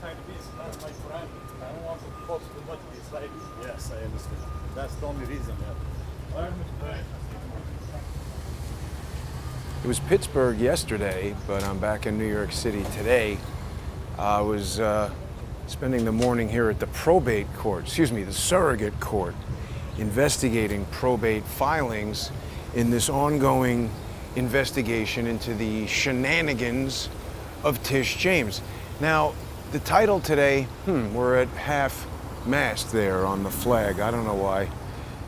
side B is not my private. I don't want to post too much beside B. Yes, I understand. That's the only reason, yeah. It was Pittsburgh yesterday, but I'm back in New York City today. I was spending the morning here at the the surrogate court, investigating probate filings in this ongoing investigation into the shenanigans of Tish James. Now, the title today, we're at half-mast there on the flag. I don't know why.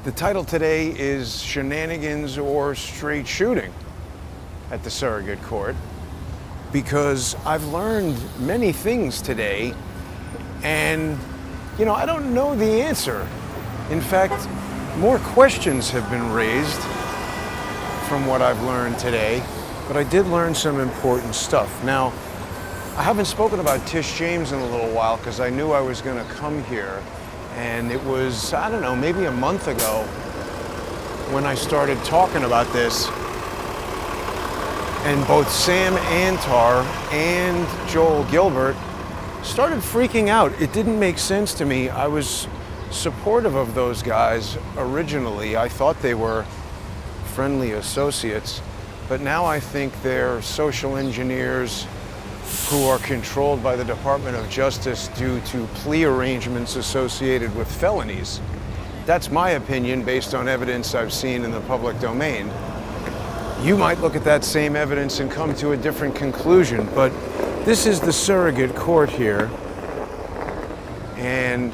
The title today is Shenanigans or Straight Shooting at the surrogate court, because I've learned many things today, and, I don't know the answer. In fact, more questions have been raised from what I've learned today, but I did learn some important stuff. Now, I haven't spoken about Tish James in a little while because I knew I was going to come here, and it was, I don't know, maybe a month ago when I started talking about this. And both Sam Antar and Joel Gilbert started freaking out. It didn't make sense to me. I was supportive of those guys originally. I thought they were friendly associates, but now I think they're social engineers who are controlled by the Department of Justice due to plea arrangements associated with felonies. That's my opinion based on evidence I've seen in the public domain. You might look at that same evidence and come to a different conclusion, but this is the surrogate court here. And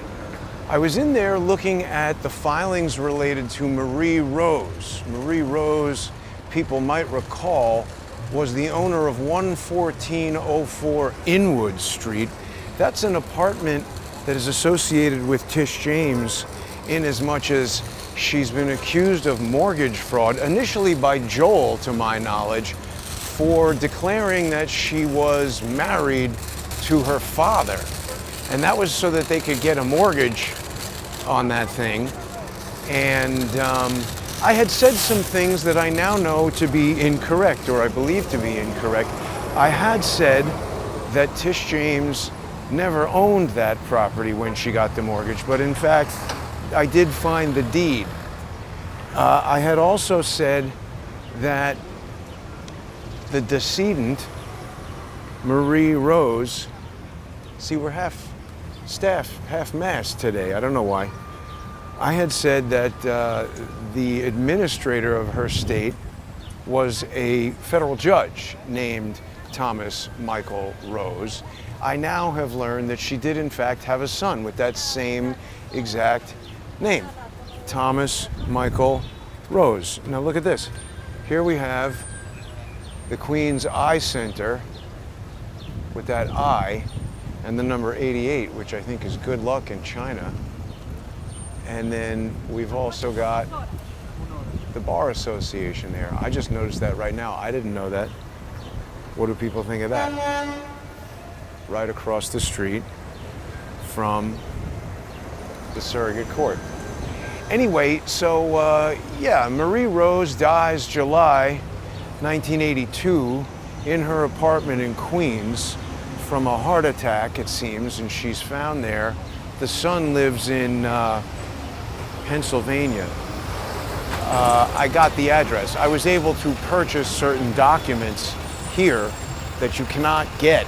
I was in there looking at the filings related to Marie Rose. Marie Rose, people might recall, was the owner of 11404 Inwood Street. That's an apartment that is associated with Tish James in as much as she's been accused of mortgage fraud, initially by Joel, to my knowledge, for declaring that she was married to her father. And that was so that they could get a mortgage on that thing. And I had said some things that I now know to be incorrect, or I believe to be incorrect. I had said that Tish James never owned that property when she got the mortgage, but in fact, I did find the deed. I had also said that the decedent, Marie Rose, see, we're half-mast today. I don't know why. I had said that the administrator of her state was a federal judge named Thomas Michael Rose. I now have learned that she did in fact have a son with that same exact name, Thomas Michael Rose. Now look at this. Here we have the Queens Eye Center with that I and the number 88, which I think is good luck in China. And then we've also got the Bar Association there. I just noticed that right now. I didn't know that. What do people think of that? Right across the street from the surrogate court. Anyway, so yeah, Marie Rose dies July 1982 in her apartment in Queens from a heart attack, it seems, and she's found there. The son lives in Pennsylvania. I got the address. I was able to purchase certain documents here that you cannot get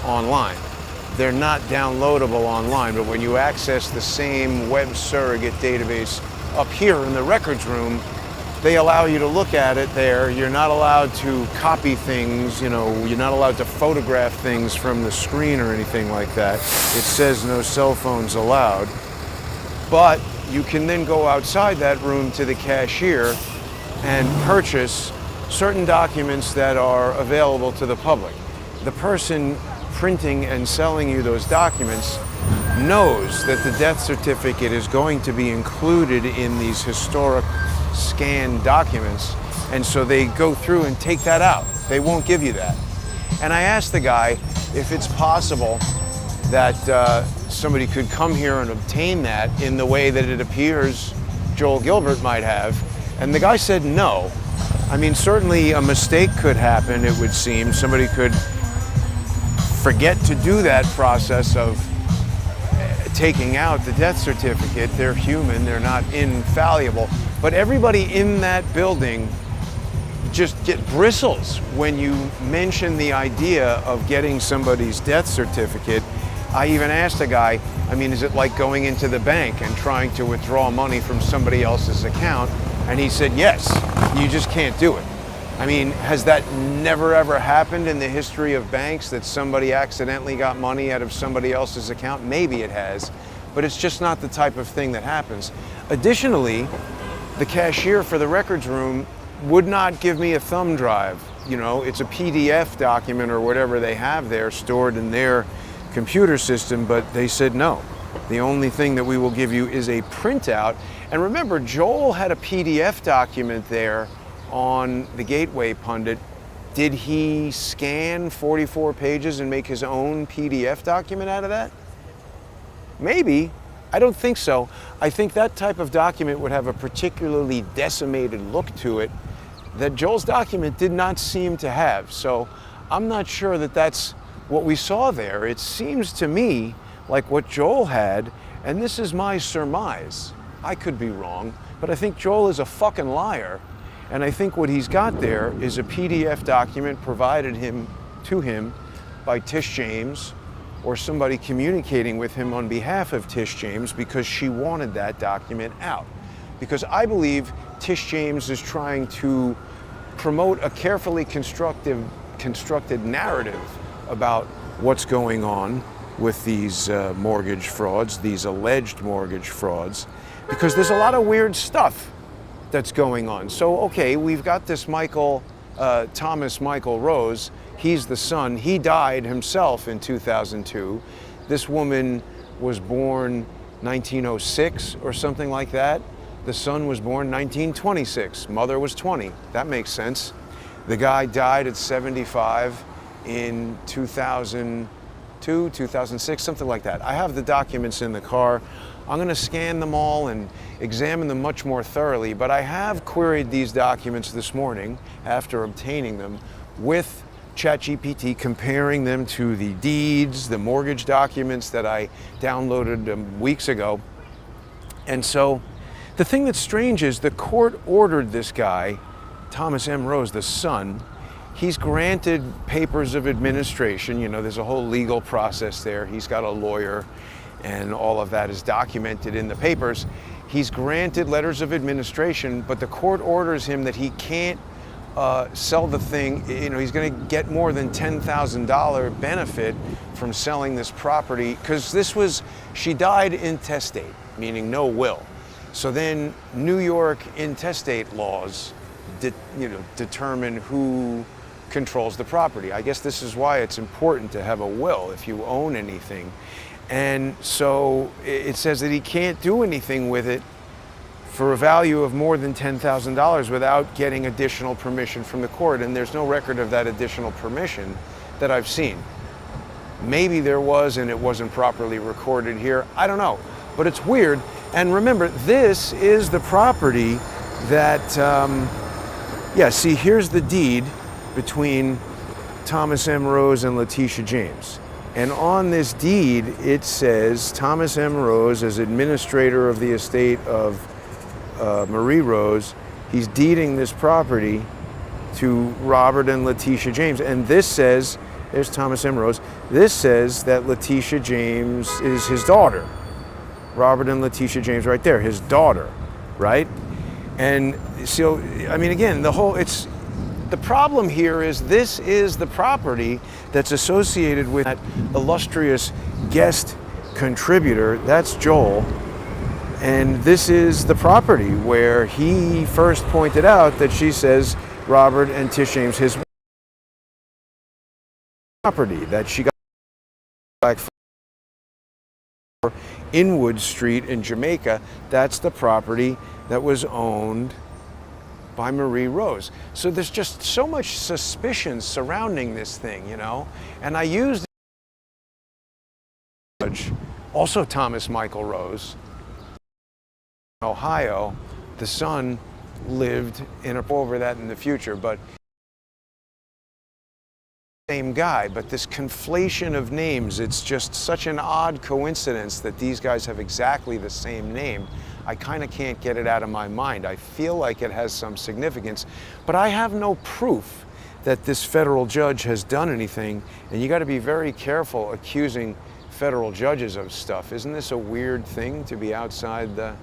online. They're not downloadable online, but when you access the same web surrogate database up here in the records room, they allow you to look at it there. You're not allowed to copy things, you're not allowed to photograph things from the screen or anything like that. It says no cell phones allowed. But you can then go outside that room to the cashier and purchase certain documents that are available to the public. The person printing and selling you those documents knows that the death certificate is going to be included in these historic scanned documents, and so they go through and take that out. They won't give you that. And I asked the guy if it's possible that somebody could come here and obtain that in the way that it appears Joel Gilbert might have, and the guy said no. I mean, certainly a mistake could happen, it would seem. Somebody could forget to do that process of taking out the death certificate. They're human, they're not infallible. But everybody in that building just bristles when you mention the idea of getting somebody's death certificate. I even asked a guy, I mean, is it like going into the bank and trying to withdraw money from somebody else's account? And he said, yes, you just can't do it. I mean, has that never ever happened in the history of banks, that somebody accidentally got money out of somebody else's account? Maybe it has, but it's just not the type of thing that happens. Additionally, the cashier for the records room would not give me a thumb drive. You know, it's a PDF document or whatever they have there stored in their computer system, but they said no. The only thing that we will give you is a printout. And remember, Joel had a PDF document there on the Gateway Pundit. Did he scan 44 pages and make his own PDF document out of that? Maybe. I don't think so. I think that type of document would have a particularly decimated look to it that Joel's document did not seem to have. So I'm not sure that that's what we saw there. It seems to me like what Joel had, and this is my surmise. I could be wrong, but I think Joel is a fucking liar. And I think what he's got there is a PDF document provided to him by Tish James, or somebody communicating with him on behalf of Tish James because she wanted that document out. Because I believe Tish James is trying to promote a carefully constructed narrative about what's going on with these mortgage frauds, these alleged mortgage frauds, because there's a lot of weird stuff that's going on. So, okay, we've got this Thomas Michael Rose. He's the son. He died himself in 2002. This woman was born 1906 or something like that. The son was born 1926. Mother was 20. That makes sense. The guy died at 75 in 2002, 2006, something like that. I have the documents in the car. I'm going to scan them all and examine them much more thoroughly, but I have queried these documents this morning after obtaining them with ChatGPT, comparing them to the deeds, the mortgage documents that I downloaded weeks ago. And so the thing that's strange is the court ordered this guy, Thomas M. Rose, the son, he's granted papers of administration. You know, there's a whole legal process there. He's got a lawyer, and all of that is documented in the papers. He's granted letters of administration, but the court orders him that he can't sell the thing. You know, he's going to get more than $10,000 benefit from selling this property, because she died intestate, meaning no will. So then New York intestate laws determine who controls the property. I guess this is why it's important to have a will if you own anything. And so it says that he can't do anything with it for a value of more than $10,000 without getting additional permission from the court. And there's no record of that additional permission that I've seen. Maybe there was and it wasn't properly recorded here. I don't know, but it's weird. And remember, this is the property that, see, here's the deed between Thomas M. Rose and Letitia James. And on this deed, it says Thomas M. Rose, as administrator of the estate of Marie Rose, he's deeding this property to Robert and Letitia James. And this says, there's Thomas M. Rose, this says that Letitia James is his daughter. Robert and Letitia James right there, his daughter, right? And so, I mean, again, the problem here is this is the property that's associated with that illustrious guest contributor, that's Joel, and this is the property where he first pointed out that she says Robert and Tish James, his property that she got back in Wood Street in Jamaica. That's the property that was owned by Marie Rose. So there's just so much suspicion surrounding this thing, you know? And I used also Thomas Michael Rose, Ohio. The son lived over that in the future, but same guy, but this conflation of names, it's just such an odd coincidence that these guys have exactly the same name. I kind of can't get it out of my mind. I feel like it has some significance, but I have no proof that this federal judge has done anything, and you got to be very careful accusing federal judges of stuff. Isn't this a weird thing to be outside the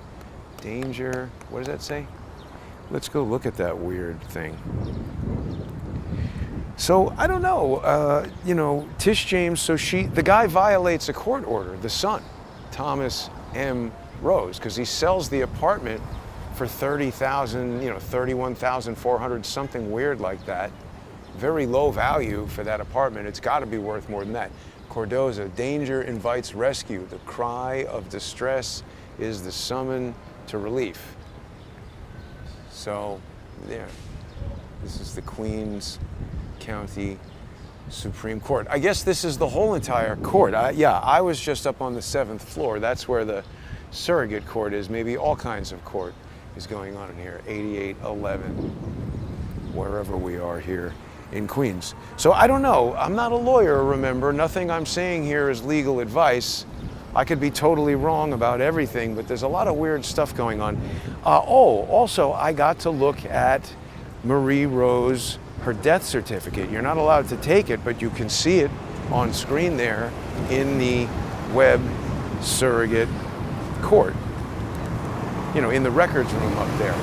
danger? What does that say? Let's go look at that weird thing. So I don't know, you know, Tish James, so the guy violates a court order, the son, Thomas M. Rose, because he sells the apartment for $30,000, you know, $31,400, something weird like that. Very low value for that apartment. It's got to be worth more than that. Cordoza, danger invites rescue. The cry of distress is the summon to relief. So, there. This is the Queens County Supreme Court. I guess this is the whole entire court. I was just up on the 7th floor. That's where the surrogate court is. Maybe all kinds of court is going on in here. 8811, wherever we are here in Queens. So I don't know. I'm not a lawyer, remember. Nothing I'm saying here is legal advice. I could be totally wrong about everything, but there's a lot of weird stuff going on. Also, I got to look at Marie Rose, her death certificate. You're not allowed to take it, but you can see it on screen there in the web surrogate court, you know, in the records room up there.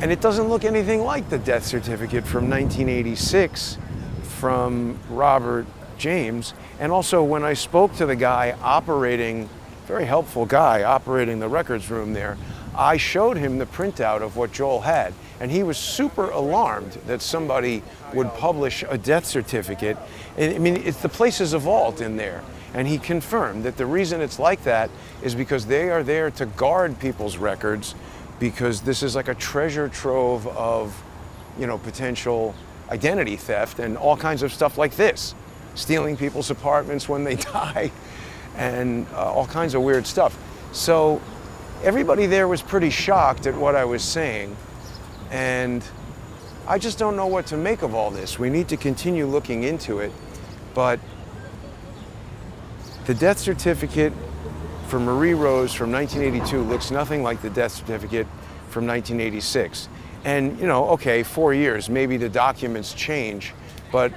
And it doesn't look anything like the death certificate from 1986 from Robert James. And also, when I spoke to the guy operating, very helpful guy operating the records room there, I showed him the printout of what Joel had, and he was super alarmed that somebody would publish a death certificate. I mean, the place is a vault in there, and he confirmed that the reason it's like that is because they are there to guard people's records, because this is like a treasure trove of, you know, potential identity theft and all kinds of stuff like this, stealing people's apartments when they die, and all kinds of weird stuff. So everybody there was pretty shocked at what I was saying, and I just don't know what to make of all this. We need to continue looking into it, but the death certificate for Marie Rose from 1982 looks nothing like the death certificate from 1986. And, you know, okay, 4 years, maybe the documents change, but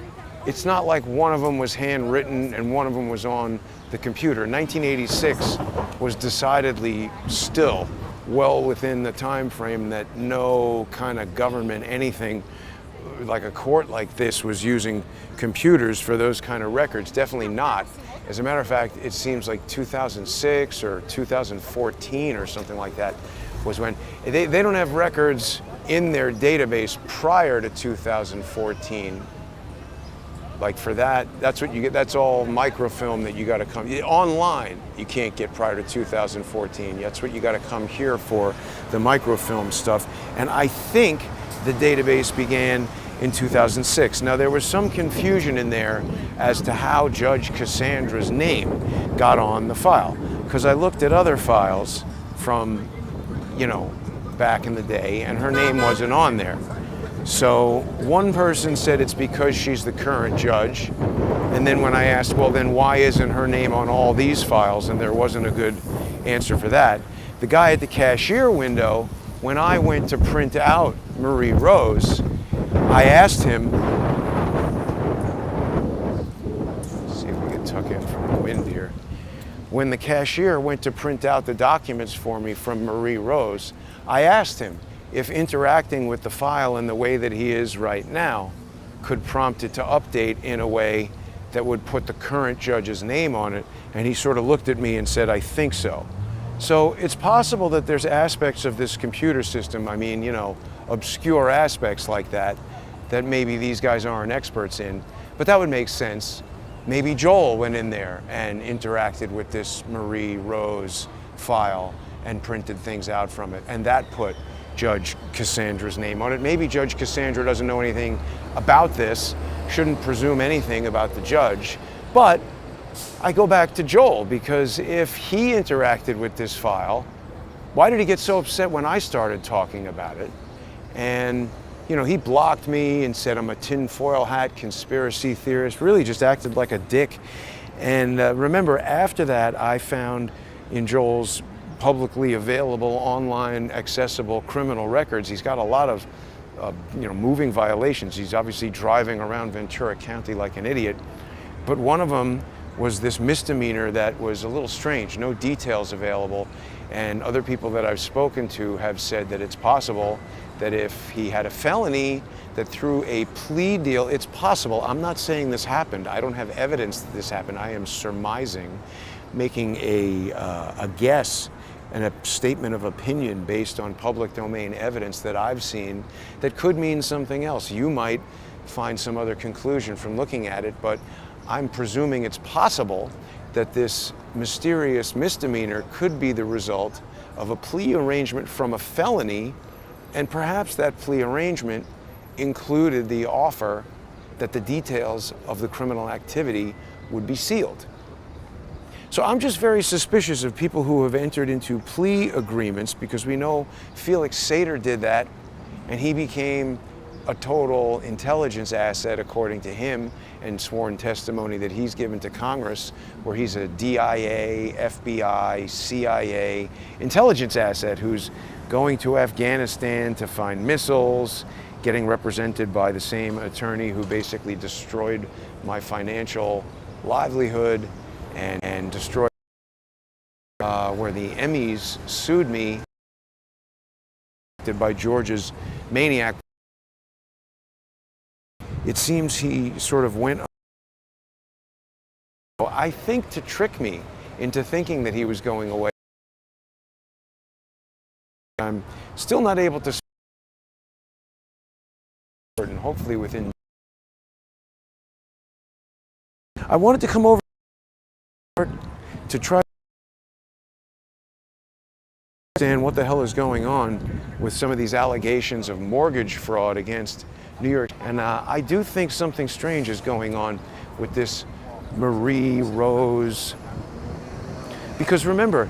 it's not like one of them was handwritten and one of them was on the computer. 1986 was decidedly still well within the time frame that no kind of government, anything like a court like this, was using computers for those kind of records. Definitely not. As a matter of fact, it seems like 2006 or 2014 or something like that was when they don't have records in their database prior to 2014. Like for that, that's what you get. That's all microfilm that you got to come online. You can't get prior to 2014. That's what you got to come here for, the microfilm stuff. And I think the database began in 2006. Now there was some confusion in there as to how Judge Cassandra's name got on the file, because I looked at other files from, you know, back in the day, and her name wasn't on there. So one person said it's because she's the current judge, and then when I asked, well, then why isn't her name on all these files, and there wasn't a good answer for that, the guy at the cashier window, when I went to print out Marie Rose, I asked him, let's see if we can tuck in from the wind here. When the cashier went to print out the documents for me from Marie Rose, I asked him if interacting with the file in the way that he is right now could prompt it to update in a way that would put the current judge's name on it, and he sort of looked at me and said, I think so. So it's possible that there's aspects of this computer system, I mean, you know, obscure aspects like that, that maybe these guys aren't experts in, but that would make sense. Maybe Joel went in there and interacted with this Marie Rose file and printed things out from it, and that put Judge Cassandra's name on it. Maybe Judge Cassandra doesn't know anything about this, shouldn't presume anything about the judge, but I go back to Joel, because if he interacted with this file, why did he get so upset when I started talking about it? And You know, he blocked me and said I'm a tinfoil hat conspiracy theorist, really just acted like a dick. And remember, after that, I found in Joel's publicly available, online, accessible criminal records, he's got a lot of moving violations. He's obviously driving around Ventura County like an idiot. But one of them was this misdemeanor that was a little strange, no details available. And other people that I've spoken to have said that it's possible that if he had a felony, that through a plea deal, it's possible. I'm not saying this happened. I don't have evidence that this happened. I am surmising, making a guess and a statement of opinion based on public domain evidence that I've seen that could mean something else. You might find some other conclusion from looking at it, but I'm presuming it's possible that this mysterious misdemeanor could be the result of a plea arrangement from a felony, and perhaps that plea arrangement included the offer that the details of the criminal activity would be sealed. So I'm just very suspicious of people who have entered into plea agreements, because we know Felix Sater did that, and he became a total intelligence asset, according to him, and sworn testimony that he's given to Congress, where he's a DIA, FBI, CIA intelligence asset who's going to Afghanistan to find missiles, getting represented by the same attorney who basically destroyed my financial livelihood and destroyed where the Emmys sued me by Georgia's maniac. It seems he sort of went, I think, to trick me into thinking that he was going away. I'm still not able to, and hopefully within. I wanted to come over to try to understand what the hell is going on with some of these allegations of mortgage fraud against New York. And I do think something strange is going on with this Marie Rose. Because remember,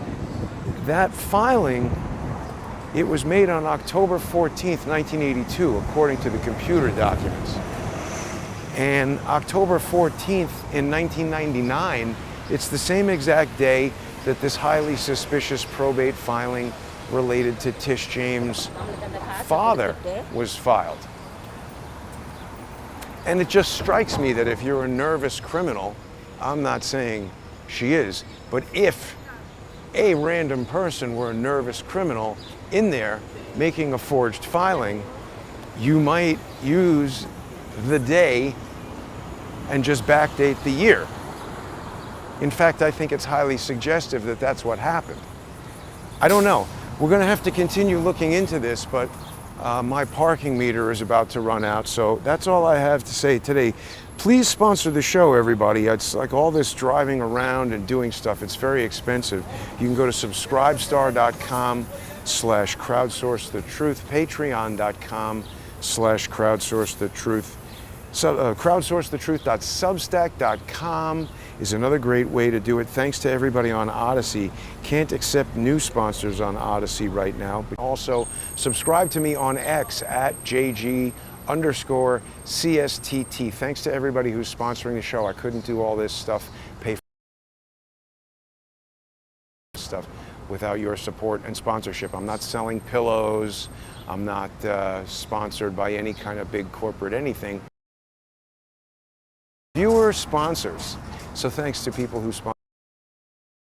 that filing, it was made on October 14th, 1982, according to the computer documents. And October 14th in 1999, it's the same exact day that this highly suspicious probate filing related to Tish James' father was filed. And it just strikes me that if you're a nervous criminal, I'm not saying she is, but if a random person were a nervous criminal in there making a forged filing, you might use the day and just backdate the year. In fact, I think it's highly suggestive that that's what happened. I don't know. We're going to have to continue looking into this, but my parking meter is about to run out, so that's all I have to say today. Please sponsor the show, everybody. It's like all this driving around and doing stuff, it's very expensive. You can go to subscribestar.com/crowdsourcethetruth, patreon.com/crowdsourcethetruth. Crowdsourcethetruth.substack.com is another great way to do it. Thanks to everybody on Odyssey. Can't accept new sponsors on Odyssey right now. But also subscribe to me on X at JG_CSTT. Thanks to everybody who's sponsoring the show. I couldn't do all this stuff, pay for stuff without your support and sponsorship. I'm not selling pillows. I'm not sponsored by any kind of big corporate anything. Viewer sponsors. So thanks to people who sponsor.